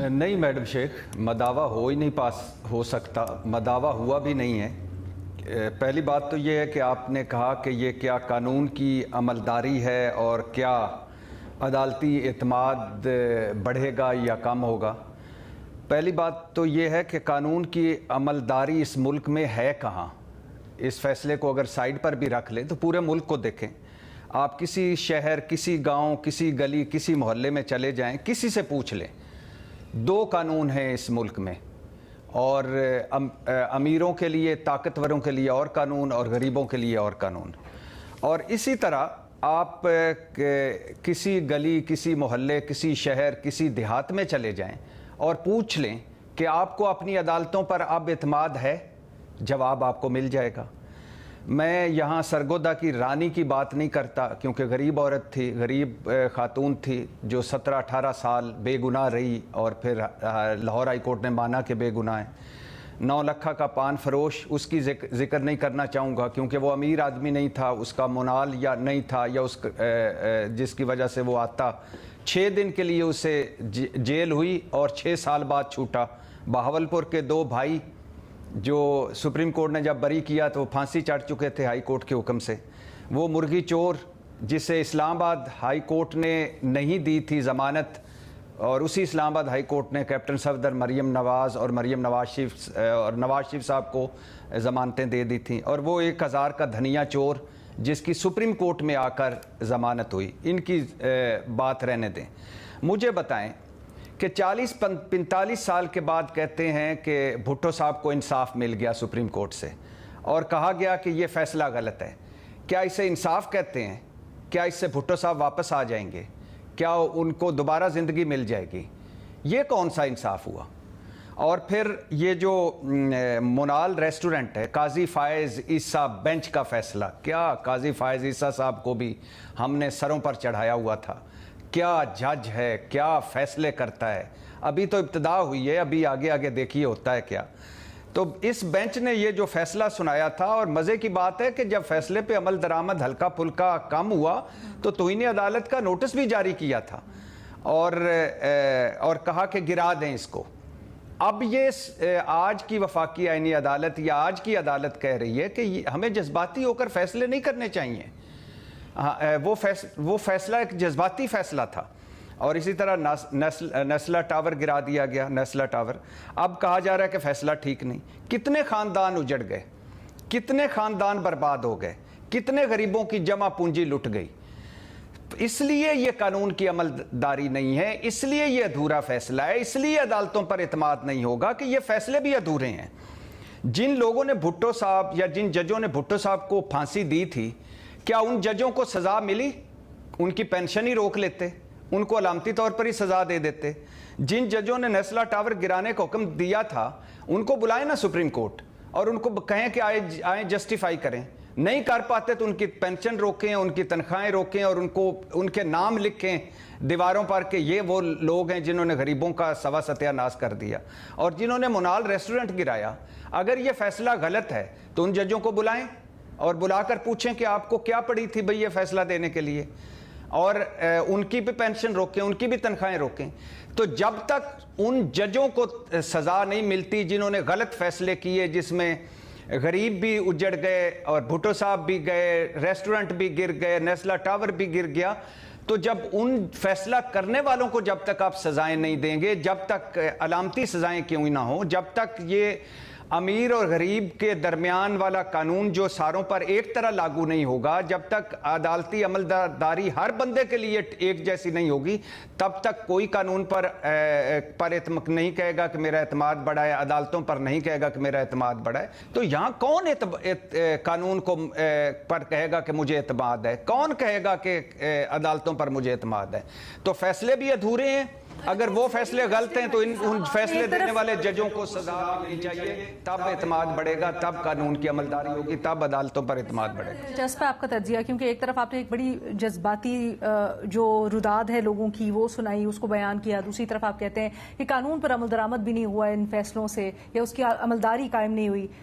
نہیں میڈم شیخ، مداوا ہو ہی نہیں پاس ہو سکتا، مداوا ہوا بھی نہیں ہے۔ پہلی بات تو یہ ہے کہ آپ نے کہا کہ یہ کیا قانون کی عملداری ہے اور کیا عدالتی اعتماد بڑھے گا یا کم ہوگا۔ پہلی بات تو یہ ہے کہ قانون کی عملداری اس ملک میں ہے کہاں۔ اس فیصلے کو اگر سائیڈ پر بھی رکھ لیں تو پورے ملک کو دیکھیں، آپ کسی شہر، کسی گاؤں، کسی گلی، کسی محلے میں چلے جائیں، کسی سے پوچھ لیں، 2 قانون ہیں اس ملک میں، اور امیروں کے لیے، طاقتوروں کے لیے اور قانون، اور غریبوں کے لیے اور قانون۔ اور اسی طرح آپ کسی گلی، کسی محلے، کسی شہر، کسی دیہات میں چلے جائیں اور پوچھ لیں کہ آپ کو اپنی عدالتوں پر اب اعتماد ہے، جواب آپ کو مل جائے گا۔ میں یہاں سرگودا کی رانی کی بات نہیں کرتا، کیونکہ غریب عورت تھی، غریب خاتون تھی جو 17-18 سال بے گناہ رہی، اور پھر لاہور ہائی کورٹ نے مانا کہ بے گناہ ہے۔ 9 لکھا کا پان فروش، اس کی ذکر نہیں کرنا چاہوں گا کیونکہ وہ امیر آدمی نہیں تھا، اس کا منال یا نہیں تھا، یا اس جس کی وجہ سے وہ آتا۔ 6 دن کے لیے اسے جیل ہوئی اور 6 سال بعد چھوٹا۔ بہاولپور کے 2 بھائی جو سپریم کورٹ نے جب بری کیا تو وہ پھانسی چڑھ چکے تھے ہائی کورٹ کے حکم سے۔ وہ مرغی چور جسے اسلام آباد ہائی کورٹ نے نہیں دی تھی ضمانت، اور اسی اسلام آباد ہائی کورٹ نے کیپٹن صفدر، مریم نواز اور نواز شریف صاحب کو ضمانتیں دے دی تھیں، اور وہ 1000 کا دھنیا چور جس کی سپریم کورٹ میں آ کر ضمانت ہوئی۔ ان کی بات رہنے دیں، مجھے بتائیں کہ 40-45 سال کے بعد کہتے ہیں کہ بھٹو صاحب کو انصاف مل گیا سپریم کورٹ سے، اور کہا گیا کہ یہ فیصلہ غلط ہے۔ کیا اسے انصاف کہتے ہیں؟ کیا اس سے بھٹو صاحب واپس آ جائیں گے؟ کیا ان کو دوبارہ زندگی مل جائے گی؟ یہ کون سا انصاف ہوا؟ اور پھر یہ جو منال ریسٹورنٹ ہے، قاضی فائز عیسیٰ بینچ کا فیصلہ، کیا قاضی فائز عیسیٰ صاحب کو بھی ہم نے سروں پر چڑھایا ہوا تھا؟ کیا جج ہے، کیا فیصلے کرتا ہے؟ ابھی تو ابتدا ہوئی ہے، ابھی آگے آگے دیکھیے ہوتا ہے کیا۔ تو اس بینچ نے یہ جو فیصلہ سنایا تھا، اور مزے کی بات ہے کہ جب فیصلے پہ عمل درآمد ہلکا پھلکا کم ہوا تو توہین عدالت کا نوٹس بھی جاری کیا تھا، اور کہا کہ گرا دیں اس کو۔ اب یہ آج کی وفاقی آئینی عدالت یا آج کی عدالت کہہ رہی ہے کہ ہمیں جذباتی ہو کر فیصلے نہیں کرنے چاہیے۔ وہ فیصلہ ایک جذباتی فیصلہ تھا۔ اور اسی طرح نیسلا ٹاور گرا دیا گیا، نیسلا ٹاور۔ اب کہا جا رہا ہے کہ فیصلہ ٹھیک نہیں۔ کتنے خاندان اجڑ گئے، کتنے خاندان برباد ہو گئے، کتنے غریبوں کی جمع پونجی لٹ گئی۔ اس لیے یہ قانون کی عمل داری نہیں ہے، اس لیے یہ ادھورا فیصلہ ہے، اس لیے عدالتوں پر اعتماد نہیں ہوگا کہ یہ فیصلے بھی ادھورے ہیں۔ جن لوگوں نے بھٹو صاحب یا جن ججوں نے بھٹو صاحب کو پھانسی دی تھی، کیا ان ججوں کو سزا ملی؟ ان کی پینشن ہی روک لیتے، ان کو علامتی طور پر ہی سزا دے دیتے۔ جن ججوں نے نیسلا ٹاور گرانے کا حکم دیا تھا، ان کو بلائیں نا سپریم کورٹ، اور ان کو کہیں کہ آئیں جسٹیفائی کریں۔ نہیں کر پاتے تو ان کی پینشن روکیں، ان کی تنخواہیں روکیں، اور ان کے نام لکھیں دیواروں پر کہ یہ وہ لوگ ہیں جنہوں نے غریبوں کا سوا ستیہ ناش کر دیا، اور جنہوں نے منال ریسٹورنٹ گرایا۔ اگر یہ فیصلہ غلط ہے تو ان ججوں کو بلائیں اور بلا کر پوچھیں کہ آپ کو کیا پڑی تھی بھئی یہ فیصلہ دینے کے لیے، اور ان کی بھی پینشن روکیں، ان کی بھی تنخواہیں روکیں۔ تو جب تک ان ججوں کو سزا نہیں ملتی جنہوں نے غلط فیصلے کیے، جس میں غریب بھی اجڑ گئے اور بھٹو صاحب بھی گئے، ریسٹورنٹ بھی گر گئے، نیسلا ٹاور بھی گر گیا، تو جب ان فیصلہ کرنے والوں کو جب تک آپ سزائیں نہیں دیں گے، جب تک علامتی سزائیں کیوں ہی نہ ہوں، جب تک یہ امیر اور غریب کے درمیان والا قانون جو ساروں پر ایک طرح لاگو نہیں ہوگا، جب تک عدالتی عملداری ہر بندے کے لیے ایک جیسی نہیں ہوگی، تب تک کوئی قانون پر نہیں کہے گا کہ میرا اعتماد بڑھا ہے، عدالتوں پر نہیں کہے گا کہ میرا اعتماد بڑھا ہے۔ تو یہاں کون قانون کو پر کہے گا کہ مجھے اعتماد ہے؟ کون کہے گا کہ عدالتوں پر مجھے اعتماد ہے؟ تو فیصلے بھی ادھورے ہیں۔ اگر وہ فیصلے غلط ہیں تو ان فیصلے دینے والے ججوں کو سزا ملنی چاہیے، تب اعتماد بڑھے گا، تب قانون کی عملداری ہوگی، تب عدالتوں پر اعتماد بڑھے گا۔ جس پہ آپ کا تجزیہ، کیونکہ ایک طرف آپ نے ایک بڑی جذباتی جو رداد ہے لوگوں کی وہ سنائی، اس کو بیان کیا، دوسری طرف آپ کہتے ہیں کہ قانون پر عمل درآمد بھی نہیں ہوا ان فیصلوں سے، یا اس کی عملداری قائم نہیں ہوئی۔